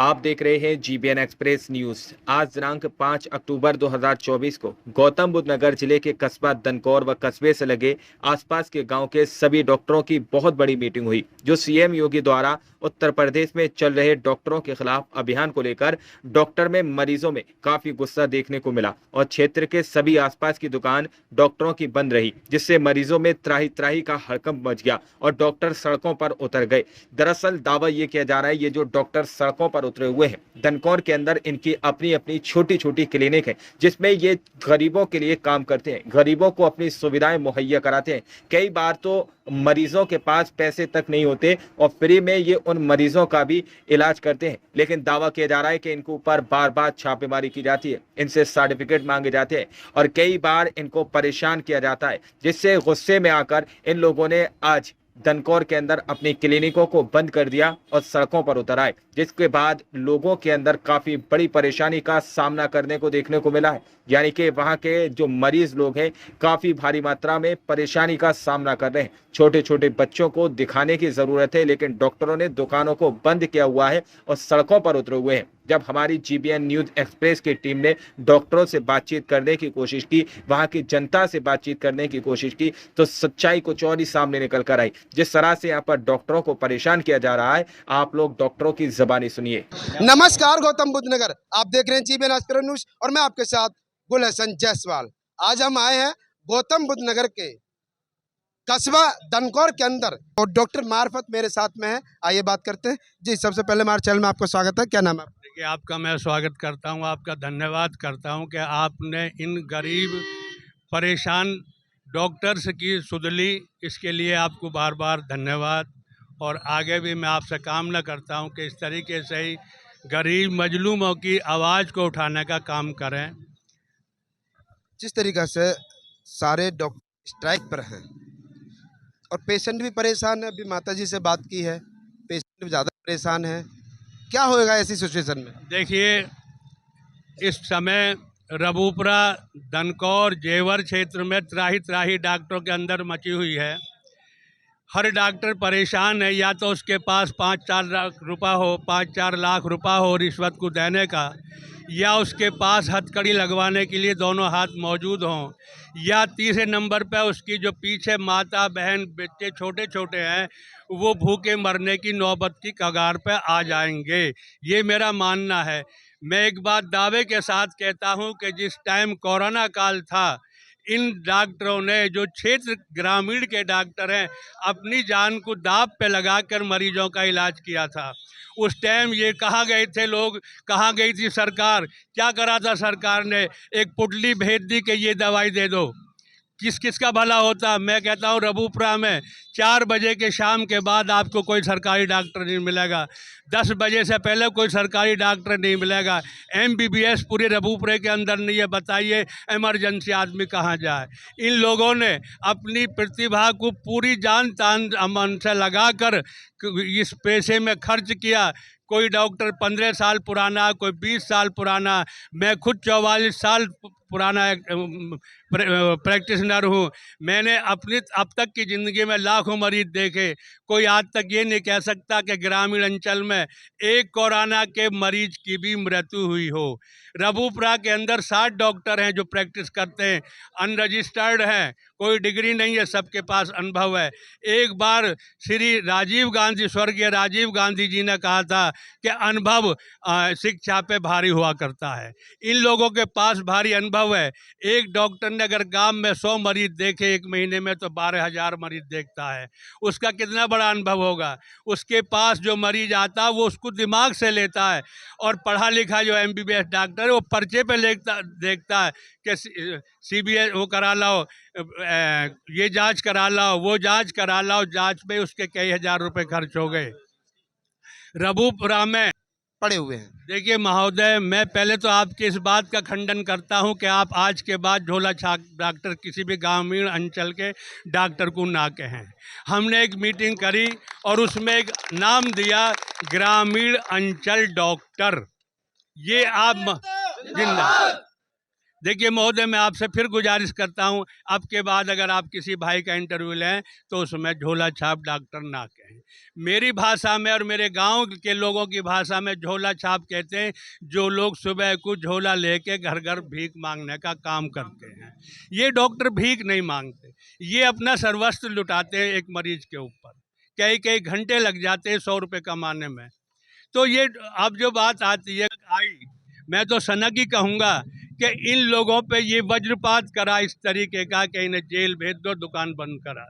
आप देख रहे हैं जीबीएन एक्सप्रेस न्यूज। आज दिनांक 5 अक्टूबर 2024 को गौतम बुद्ध नगर जिले के कस्बा दनकौर व कस्बे से लगे आसपास के गांव के सभी डॉक्टरों की बहुत बड़ी मीटिंग हुई, जो सीएम योगी द्वारा उत्तर प्रदेश में चल रहे डॉक्टरों के खिलाफ अभियान को लेकर डॉक्टर में मरीजों में काफी गुस्सा देखने को मिला और क्षेत्र के सभी आसपास की दुकान डॉक्टरों की बंद रही, जिससे मरीजों में त्राही त्राही का हड़कंप मच गया और डॉक्टर सड़कों पर उतर गए। दरअसल दावा ये किया जा रहा है, ये जो डॉक्टर सड़कों पर उतरे हुए हैं, दनकौर के अंदर इनकी अपनी अपनी छोटी छोटी क्लिनिक है, जिसमें ये गरीबों के लिए काम करते हैं, गरीबों को अपनी सुविधाएं मुहैया कराते हैं। कई बार तो मरीजों के पास पैसे तक नहीं होते और फ्री में ये उन मरीजों का भी इलाज करते हैं, लेकिन दावा किया जा रहा है कि इनके ऊपर बार बार छापेमारी की जाती है, इनसे सर्टिफिकेट मांगे जाते हैं और कई बार इनको परेशान किया जाता है, जिससे गुस्से में आकर इन लोगों ने आज दनकौर के अंदर अपनी क्लिनिकों को बंद कर दिया और सड़कों पर उतर आए, जिसके बाद लोगों के अंदर काफी बड़ी परेशानी का सामना करने को देखने को मिला है। यानी कि वहां के जो मरीज लोग हैं काफी भारी मात्रा में परेशानी का सामना कर रहे हैं। छोटे छोटे बच्चों को दिखाने की जरूरत है, लेकिन डॉक्टरों ने दुकानों को बंद किया हुआ है और सड़कों पर उतरे हुए हैं। जब हमारी जीबीएन न्यूज एक्सप्रेस की टीम ने डॉक्टरों से बातचीत करने की कोशिश की, वहां की जनता से बातचीत करने की कोशिश की, तो सच्चाई कुछ और ही सामने निकल कर आई। जिस तरह से यहाँ पर डॉक्टरों को परेशान किया जा रहा है, आप लोग डॉक्टरों की जबानी सुनिए। नमस्कार, गौतम बुद्ध नगर आप देख रहे हैं जीबीएन एक्सप्रेस न्यूज और मैं आपके साथ गुलहसन जायसवाल। आज हम आए हैं गौतम बुद्ध नगर के कस्बा दनकौर के अंदर और डॉक्टर मार्फत मेरे साथ में है। आइए बात करते हैं। जी, सबसे पहले हमारे चैनल में आपका स्वागत है। क्या नाम है? देखिए, आपका मैं स्वागत करता हूं, आपका धन्यवाद करता हूं कि आपने इन गरीब परेशान डॉक्टर्स की सुध ली। इसके लिए आपको बार बार धन्यवाद। और आगे भी मैं आपसे कामना करता हूं कि इस तरीके से ही गरीब मजलूमों की आवाज़ को उठाने का काम करें। जिस तरीक़ा से सारे डॉक्टर स्ट्राइक पर हैं और पेशेंट भी परेशान है, अभी माता जी से बात की है, पेशेंट भी ज़्यादा परेशान है, क्या होएगा ऐसी सिचुएशन में? देखिए, इस समय रबूपुरा, दनकौर, जेवर क्षेत्र में त्राही त्राही डॉक्टरों के अंदर मची हुई है। हर डॉक्टर परेशान है, या तो उसके पास 5-4 लाख रुपया हो, 5-4 लाख रुपया हो रिश्वत को देने का, या उसके पास हथकड़ी लगवाने के लिए दोनों हाथ मौजूद हों, या तीसरे नंबर पर उसकी जो पीछे माता बहन बच्चे छोटे छोटे हैं वो भूखे मरने की नौबत की कगार पर आ जाएंगे। ये मेरा मानना है। मैं एक बात दावे के साथ कहता हूँ कि जिस टाइम कोरोना काल था, इन डॉक्टरों ने, जो क्षेत्र ग्रामीण के डॉक्टर हैं, अपनी जान को दांव पे लगाकर मरीजों का इलाज किया था। उस टाइम ये कहा गए थे लोग, कहाँ गई थी सरकार, क्या करा था सरकार ने? एक पुटली भेज दी कि ये दवाई दे दो। किस किस का भला होता? मैं कहता हूँ रबूपुरा में 4 बजे के शाम के बाद आपको कोई सरकारी डॉक्टर नहीं मिलेगा, 10 बजे से पहले कोई सरकारी डॉक्टर नहीं मिलेगा। एमबीबीएस पूरे रबूपुरे के अंदर नहीं है। बताइए इमरजेंसी आदमी कहाँ जाए? इन लोगों ने अपनी प्रतिभा को पूरी जान तान मन से लगाकर इस पैसे में खर्च किया। कोई डॉक्टर 15 साल पुराना, कोई 20 साल पुराना। मैं खुद 44 साल पुराना प्रैक्टिशनर हूँ। मैंने अपनी अब तक की ज़िंदगी में लाखों मरीज देखे। कोई आज तक ये नहीं कह सकता कि ग्रामीण अंचल में एक कोरोना के मरीज की भी मृत्यु हुई हो। रबूपुरा के अंदर 60 डॉक्टर हैं जो प्रैक्टिस करते हैं, अनरजिस्टर्ड हैं, कोई डिग्री नहीं है, सबके पास अनुभव है। एक बार श्री राजीव गांधी, स्वर्गीय राजीव गांधी जी ने कहा था कि अनुभव शिक्षा पे भारी हुआ करता है। इन लोगों के पास भारी अनुभव है। एक डॉक्टर ने अगर गांव में 100 मरीज देखे एक महीने में, तो 12,000 मरीज देखता है। उसका कितना बड़ा अनुभव होगा? उसके पास जो मरीज आता है वो उसको दिमाग से लेता है। और पढ़ा लिखा जो एमबीबीएस डॉक्टर है वो पर्चे पे देखता है कि सीबीएस वो करा लाओ, ये जांच करा लाओ, वो जांच करा लाओ। जांच में उसके कई हजार रुपए खर्च हो गए। रबूपुरा में पड़े हुए हैं। देखिए महोदय, मैं पहले तो आपकी इस बात का खंडन करता हूं कि आप आज के बाद झोला छाप डॉक्टर किसी भी ग्रामीण अंचल के डॉक्टर को ना कहें। हमने एक मीटिंग करी और उसमें एक नाम दिया, ग्रामीण अंचल डॉक्टर। ये आप जिंदा देखिए महोदय, मैं आपसे फिर गुजारिश करता हूं, अब के बाद अगर आप किसी भाई का इंटरव्यू लें तो उसमें झोला छाप डॉक्टर ना कहें। मेरी भाषा में और मेरे गांव के लोगों की भाषा में झोला छाप कहते हैं जो लोग सुबह को झोला लेके घर घर भीख मांगने का काम करते हैं। ये डॉक्टर भीख नहीं मांगते, ये अपना सर्वस्व लुटाते हैं एक मरीज के ऊपर। कई कई घंटे लग जाते हैं 100 रुपये कमाने में। तो ये अब जो बात आती है आई, मैं तो सनक ही कहूँगा कि इन लोगों पे ये वज्रपात करा इस तरीके का कि इन्हें जेल भेज दो, दुकान बंद करा।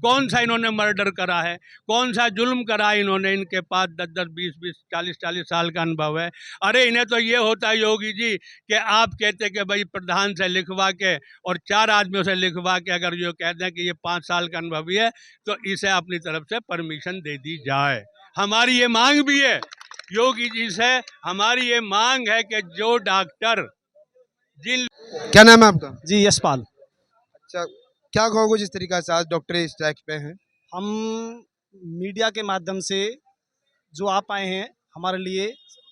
कौन सा इन्होंने मर्डर करा है, कौन सा जुल्म करा इन्होंने? इनके पास 10-10, 20-20, 40-40 साल का अनुभव है। अरे इन्हें तो ये होता है योगी जी कि आप कहते कि भाई प्रधान से लिखवा के और 4 आदमियों से लिखवा के अगर ये कहते हैं कि ये 5 साल का अनुभवी है तो इसे अपनी तरफ से परमिशन दे दी जाए। हमारी ये मांग भी है योगी जी से, हमारी ये मांग है कि जो डॉक्टर जिन क्या नाम है आपका? जी यशपाल। अच्छा, क्या कहोगे जिस तरीके से आज डॉक्टर स्ट्राइक पे हैं? हम मीडिया के माध्यम से जो आप आए हैं हमारे लिए,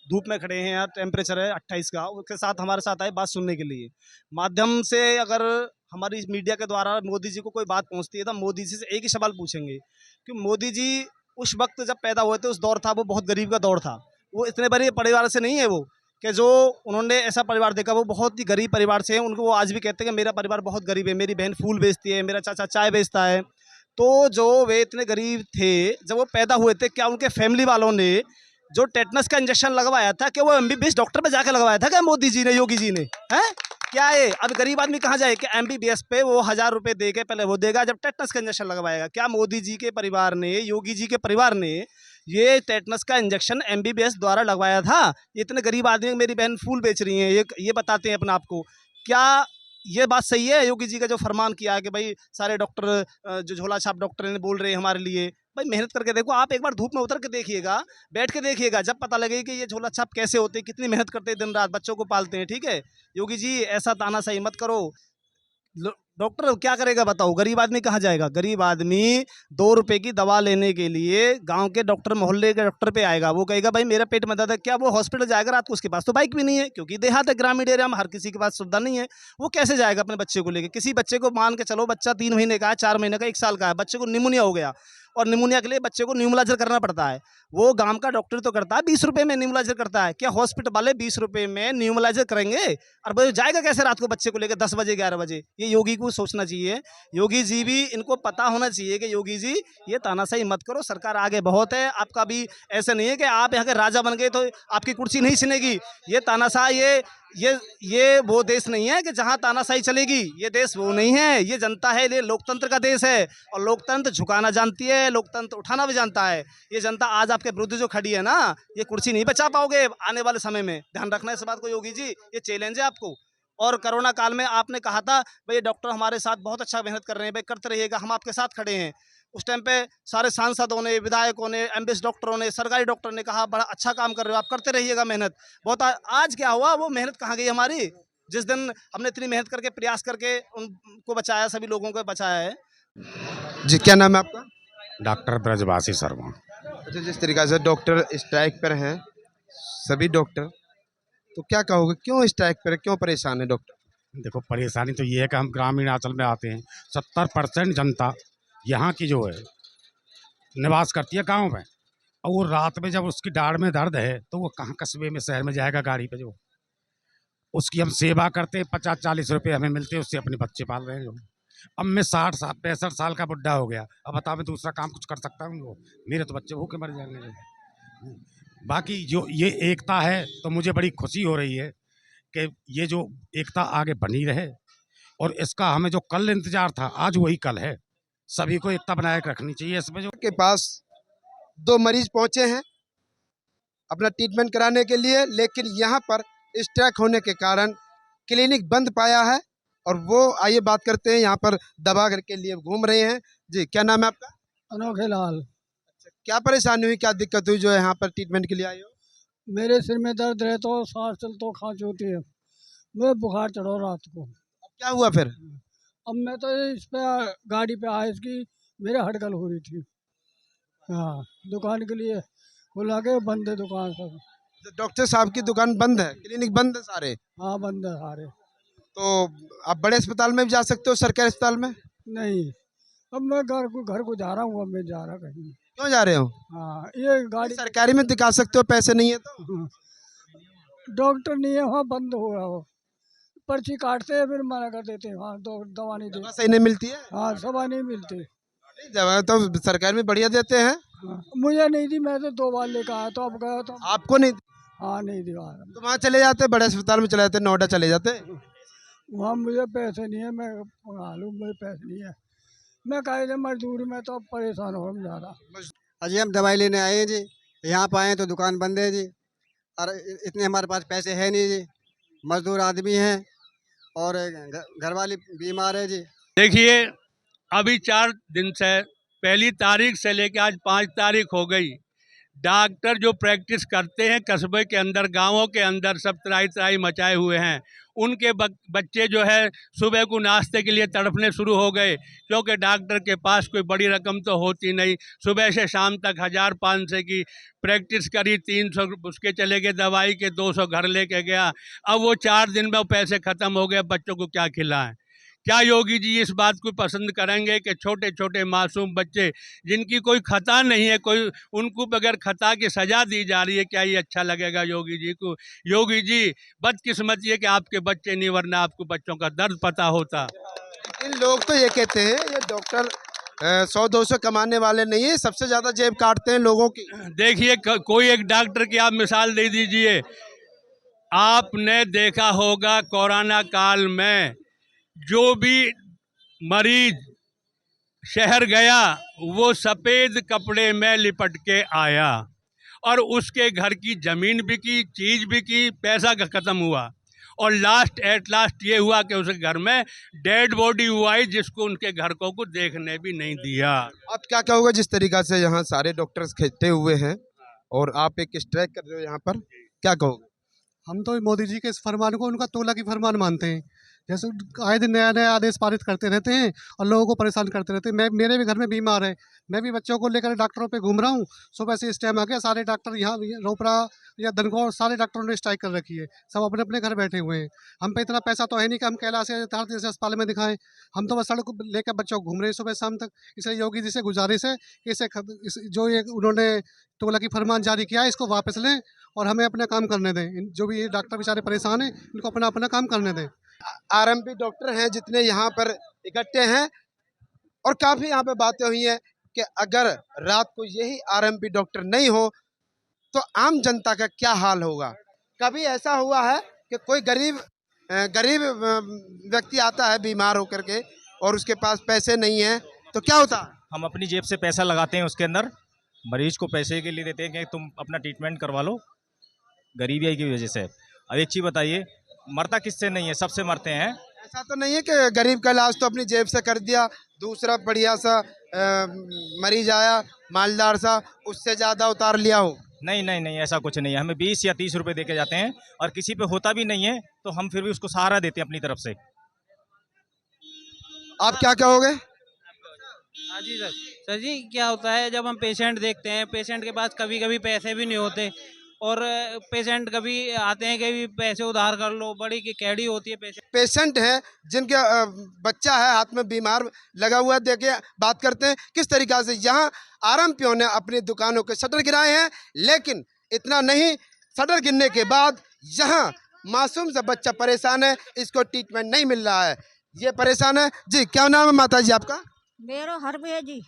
धूप में खड़े हैं यार, टेम्परेचर है 28 का, उसके साथ हमारे साथ आए बात सुनने के लिए। माध्यम से अगर हमारी मीडिया के द्वारा मोदी जी को कोई बात पहुंचती है तो मोदी जी से एक ही सवाल पूछेंगे कि मोदी जी उस वक्त जब पैदा हुए थे, उस दौर था वो बहुत गरीब का दौर था। वो इतने बड़े परिवार से नहीं है वो, कि जो उन्होंने ऐसा परिवार देखा, वो बहुत ही गरीब परिवार से हैं। उनको वो आज भी कहते हैं कि मेरा परिवार बहुत गरीब है, मेरी बहन फूल बेचती है, मेरा चाचा चाय बेचता है। तो जो वे इतने गरीब थे जब वो पैदा हुए थे, क्या उनके फैमिली वालों ने जो टेटनस का इंजेक्शन लगवाया था कि वो एमबीबीएस डॉक्टर पे जाके लगवाया था क्या मोदी जी ने, योगी जी ने? हैं क्या है? अब गरीब आदमी कहाँ जाए कि एमबीबीएस पे वो 1000 रुपये दे के पहले वो देगा जब टेटनस का इंजेक्शन लगवाएगा? क्या मोदी जी के परिवार ने, योगी जी के परिवार ने ये टेटनस का इंजेक्शन एमबीबीएस द्वारा लगवाया था? इतने गरीब आदमी, मेरी बहन फूल बेच रही हैं, ये बताते हैं अपने आप को। क्या ये बात सही है योगी जी का जो फरमान किया है कि भाई सारे डॉक्टर जो झोला छाप डॉक्टर ने बोल रहे हैं हमारे लिए? भाई मेहनत करके देखो, आप एक बार धूप में उतर के देखिएगा, बैठ के देखिएगा, जब पता लगेगा कि ये झोला छाप कैसे होते हैं, कितनी मेहनत करते हैं, दिन रात बच्चों को पालते हैं। ठीक है योगी जी, ऐसा तानाशाही मत करो। डॉक्टर क्या करेगा बताओ? गरीब आदमी कहाँ जाएगा? गरीब आदमी 2 रुपए की दवा लेने के लिए गांव के डॉक्टर, मोहल्ले के डॉक्टर पे आएगा। वो कहेगा भाई मेरा पेट में दर्द है, क्या वो हॉस्पिटल जाएगा रात को? उसके पास तो बाइक भी नहीं है, क्योंकि देहात है, ग्रामीण एरिया में हर किसी के पास सुविधा नहीं है। वो कैसे जाएगा अपने बच्चे को लेकर? किसी बच्चे को मान के चलो बच्चा 3 महीने का है, 4 महीने का, 1 साल का है, बच्चे को निमोनिया हो गया और निमोनिया के लिए बच्चे को न्यूमलाइजर करना पड़ता है। वो गांव का डॉक्टर तो करता है 20 रुपए में न्यूमलाइजर करता है, क्या हॉस्पिटल वाले 20 रुपए में न्यूमलाइजर करेंगे? और वो जाएगा कैसे रात को बच्चे को लेकर 10 बजे 11 बजे? ये योगी को सोचना चाहिए। योगी जी भी, इनको पता होना चाहिए कि योगी जी ये तानाशाही मत करो, सरकार आगे बहुत है। आपका भी ऐसे नहीं है कि आप यहाँ के राजा बन गए तो आपकी कुर्सी नहीं छिनेगी। ये तानाशाही, ये वो देश नहीं है कि जहाँ तानाशाही चलेगी। ये देश वो नहीं है, ये जनता है, ये लोकतंत्र का देश है। और लोकतंत्र झुकाना जानती है, लोकतंत्र उठाना भी जानता है। ये जनता आज आपके विरुद्ध जो खड़ी है ना, ये कुर्सी नहीं बचा पाओगे आने वाले समय में, ध्यान रखना इस बात को योगी जी, ये चैलेंज है आपको। और कोरोना काल में आपने कहा था भाई डॉक्टर हमारे साथ बहुत अच्छा मेहनत कर रहे हैं, भाई करते रहिएगा, हम आपके साथ खड़े हैं। उस टाइम पे सारे सांसदों ने, विधायकों ने, एमबीबीएस डॉक्टरों ने, सरकारी डॉक्टर ने कहा बड़ा अच्छा काम कर रहे हो आप, करते रहिएगा मेहनत बहुत। आज क्या हुआ? वो मेहनत कहाँ गई हमारी? जिस दिन हमने इतनी मेहनत करके, प्रयास करके उनको बचाया, सभी लोगों को बचाया है। जी, क्या नाम है आपका? डॉक्टर ब्रजवासी शर्मा। अच्छा, जिस तरीके से डॉक्टर स्ट्राइक पर हैं सभी डॉक्टर, तो क्या कहोगे क्यों स्ट्राइक पर, क्यों परेशान है डॉक्टर? देखो परेशानी तो ये है कि हम ग्रामीण अंचल में आते हैं, 70% जनता यहाँ की जो है निवास करती है गांव में, और वो रात में जब उसकी दाढ़ में दर्द है तो वो कहाँ कस्बे में, शहर में जाएगा गाड़ी पे? जो उसकी हम सेवा करते हैं, 50-40 रुपये हमें मिलते हैं, उससे अपने बच्चे पाल रहे हैं। जो अब मैं 65 साल का बुढ़ा हो गया, अब बताओ मैं दूसरा काम कुछ कर सकता हूँ? वो मेरे तो बच्चे भूखे मर जाएंगे। बाकी जो ये एकता है तो मुझे बड़ी खुशी हो रही है कि ये जो एकता आगे बनी रहे, और इसका हमें जो कल इंतजार था आज वही कल है। सभी को एकता बनाए रखनी चाहिए इसमें। जो के पास 2 मरीज पहुंचे हैं अपना ट्रीटमेंट कराने के लिए, लेकिन यहाँ पर स्ट्राइक होने के कारण क्लिनिक बंद पाया है। और वो आइए बात करते हैं, यहाँ पर दवा के लिए घूम रहे हैं। जी, क्या नाम है आपका? अनोखे लाल। क्या परेशानी हुई, क्या दिक्कत हुई जो यहाँ पर ट्रीटमेंट के लिए आए हो? मेरे सिर में दर्द रहे तो, सांस चल तो, खांसी होती है, मैं बुखार चढ़ो रात को। अब क्या हुआ फिर? अब मैं तो इस पे गाड़ी पे आया, इसकी मेरे हड़कल हो रही थी। हाँ, दुकान के लिए बुला के, बंद है दुकान सब। तो डॉक्टर साहब की दुकान बंद है, क्लिनिक बंद है सारे? हाँ बंद है सारे। तो आप बड़े अस्पताल में भी जा सकते हो, सरकारी अस्पताल में नहीं, अब मैं घर को जा रहा हूँ, अब मैं जा रहा कहीं। क्यों जा रहे हो? हाँ, ये गाड़ी सरकारी में दिखा सकते हो, पैसे नहीं है तो। डॉक्टर नहीं है वहाँ, बंद हो रहा हो, पर्ची काटते हैं फिर मना कर देते हैं, हाँ दवा नहीं दवा दे, सही नहीं मिलती है? हाँ दवा नहीं मिलती। नहीं, दवा तो सरकारी में बढ़िया देते हैं। हाँ, मुझे नहीं दी, मैं तो 2 बार लेकर आया तो अब गया तो आपको नहीं? हाँ नहीं दिवा। तो वहाँ चले जाते, बड़े अस्पताल में चले जाते, नोएडा चले जाते। वहाँ मुझे पैसे नहीं है, मैं मालूम मुझे पैसे नहीं है, मैं कहे थे मजदूरी में तो अब परेशान हो ज़्यादा। अजी हम दवाई लेने आए हैं जी, यहाँ पर आए हैं तो दुकान बंद है जी, और इतने हमारे पास पैसे है नहीं जी, मजदूर आदमी हैं और घर वाली बीमार है जी। देखिए, अभी 4 दिन से, पहली तारीख से लेकर आज 5 तारीख हो गई, डॉक्टर जो प्रैक्टिस करते हैं कस्बे के अंदर, गांवों के अंदर, सब त्राही त्राही मचाए हुए हैं। उनके बच्चे जो है सुबह को नाश्ते के लिए तड़पने शुरू हो गए, क्योंकि डॉक्टर के पास कोई बड़ी रकम तो होती नहीं। सुबह से शाम तक 1000-500 की प्रैक्टिस करी, 300 उसके चले गए, दवाई के 200 घर लेके गया। अब वो 4 दिन में वो पैसे ख़त्म हो गए, बच्चों को क्या खिलाएं? क्या योगी जी इस बात को पसंद करेंगे कि छोटे छोटे मासूम बच्चे जिनकी कोई खता नहीं है, कोई उनको बगैर खता की सज़ा दी जा रही है? क्या ये अच्छा लगेगा योगी जी को? योगी जी, बदकिस्मती है कि आपके बच्चे नहीं, वरना आपको बच्चों का दर्द पता होता। इन लोग तो ये कहते हैं ये डॉक्टर 100-200 कमाने वाले नहीं है, सबसे ज्यादा जेब काटते हैं लोगों की। देखिए, कोई एक डॉक्टर की आप मिसाल दे दीजिए। आपने देखा होगा कोरोना काल में जो भी मरीज शहर गया वो सफ़ेद कपड़े में लिपट के आया, और उसके घर की ज़मीन बिकी, चीज़ बिकी, पैसा का ख़त्म हुआ, और एट लास्ट ये हुआ कि उसके घर में डेड बॉडी हुआ ही, जिसको उनके घर को देखने भी नहीं दिया। आप क्या कहोगे जिस तरीका से यहाँ सारे डॉक्टर्स खिंचते हुए हैं और आप एक स्ट्राइक कर रहे हो यहाँ पर, क्या कहोगे? हम तो मोदी जी के इस फरमान को उनका तोला की फरमान मानते हैं। जैसे आए दिन नया नया आदेश पारित करते रहते हैं और लोगों को परेशान करते रहते हैं। मेरे भी घर में बीमार है, मैं भी बच्चों को लेकर डॉक्टरों पे घूम रहा हूँ। सुबह से इस टाइम आ गया, सारे डॉक्टर यहाँ रोपड़ा या दनकौर सारे डॉक्टरों ने स्ट्राइक कर रखी है, सब अपने अपने घर बैठे हुए हैं। हम पे इतना पैसा तो है नहीं कि हम कैलाश या यथार्थ जैसे अस्पताल में दिखाएं। हम तो बस सड़क लेकर बच्चों को घूम रहे हैं सुबह शाम तक। इसलिए योगी जी से गुजारिश है कि जो ये उन्होंने तोला की फरमान जारी किया है, इसको वापस लें और हमें अपना काम करने दें। जो भी ये डॉक्टर बेचारे परेशान हैं, इनको अपना अपना काम करने दें। आरएमपी डॉक्टर हैं जितने यहाँ पर इकट्ठे हैं, और काफी यहाँ पे बातें हुई हैं कि अगर रात को यही आरएमपी डॉक्टर नहीं हो तो आम जनता का क्या हाल होगा। कभी ऐसा हुआ है कि कोई गरीब व्यक्ति आता है बीमार होकर के और उसके पास पैसे नहीं है तो क्या होता है? हम अपनी जेब से पैसा लगाते हैं उसके अंदर, मरीज को पैसे के लिए देते हैं कि तुम अपना ट्रीटमेंट करवा लो, गरीबी की वजह से। अब एक चीज़ बताइए, मरता किससे नहीं है? सबसे मरते हैं। ऐसा तो नहीं है कि गरीब का इलाज तो अपनी जेब से कर दिया, दूसरा बढ़िया सा मरीज आया मालदार सा, उससे ज़्यादा उतार लिया हो? नहीं नहीं नहीं, ऐसा कुछ नहीं है। हमें 20 या 30 रुपए दे के जाते हैं, और किसी पे होता भी नहीं है तो हम फिर भी उसको सहारा देते हैं अपनी तरफ से। आप क्या कहोगे? हाँ जी सर जी, क्या होता है जब हम पेशेंट देखते हैं, पेशेंट के पास कभी कभी पैसे भी नहीं होते, और पेशेंट कभी आते हैं कि पैसे उधार कर लो, बड़ी की कैडी होती है। पेशेंट है जिनके बच्चा है हाथ में बीमार लगा हुआ, देखे बात करते हैं किस तरीका से यहाँ आरएमपीओ ने अपनी दुकानों के शटर गिराए हैं। लेकिन इतना नहीं, शटर गिरने के बाद यहाँ मासूम सा बच्चा परेशान है, इसको ट्रीटमेंट नहीं मिल रहा है, ये परेशान है। जी क्या नाम है माता जी आपका? मेरो हरबे जी।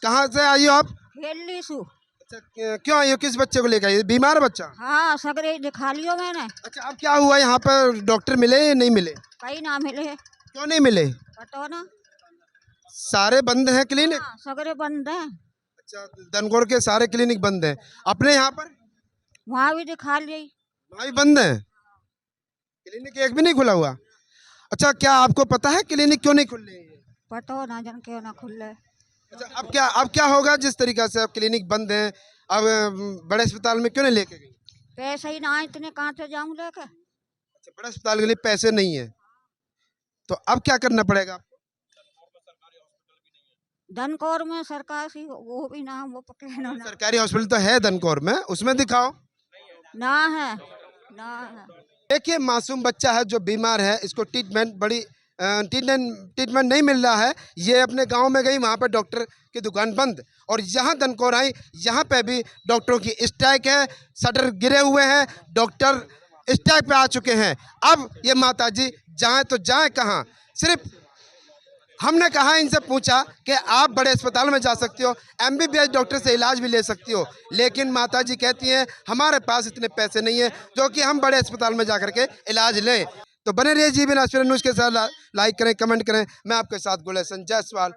कहाँ से आई हो आप? खेली सु। अच्छा, क्यों आई हो? किस बच्चे को लेकर आई? बीमार बच्चा? हाँ सगरे दिखा लियो मैंने। अच्छा, अब क्या हुआ यहाँ पर? डॉक्टर मिले या नहीं मिले? कहीं ना मिले। क्यों नहीं मिले? पता ना, सारे बंद हैं क्लिनिक? हाँ, सगरे बंद हैं। अच्छा, दनगौर के सारे क्लिनिक बंद हैं। अपने यहाँ पर? वहाँ भी दिखा लिये, वहाँ भी बंद है, क्लिनिक एक भी नहीं खुला हुआ। अच्छा, क्या आपको पता है क्लिनिक क्यों नहीं खुल रही है? पता ना जन क्यों ना खुल रहे। अच्छा, अब क्या होगा जिस तरीका से अब क्लिनिक बंद है? अब बड़े अस्पताल में क्यों नहीं लेके गई? पैसे ही ना, इतने कहाँ से जाऊँ लेके। अच्छा, बड़े अस्पताल के लिए पैसे नहीं है, तो अब क्या करना पड़ेगा? धनकौर में सरकार सी वो भी ना, वो कहना ना। सरकारी हॉस्पिटल तो है धनकौर में, उसमें दिखाओ। ना है, ना है। देखिए मासूम बच्चा है जो बीमार है, इसको ट्रीटमेंट नहीं मिल रहा है। ये अपने गांव में गई, वहां पर डॉक्टर की दुकान बंद, और यहाँ दनकौर आई, यहाँ पे भी डॉक्टरों की स्ट्राइक है, शटर गिरे हुए हैं, डॉक्टर स्ट्राइक पे आ चुके हैं। अब ये माताजी जाएं तो जाएं कहाँ? सिर्फ हमने कहा, इनसे पूछा कि आप बड़े अस्पताल में जा सकती हो, MBBS डॉक्टर से इलाज भी ले सकती हो, लेकिन माताजी कहती हैं हमारे पास इतने पैसे नहीं है जो कि हम बड़े अस्पताल में जा करके इलाज लें। तो बने रहिए जीबीएन एक्सप्रेस न्यूज़ के साथ, लाइक करें, कमेंट करें। मैं आपके साथ गुलशन जायसवाल।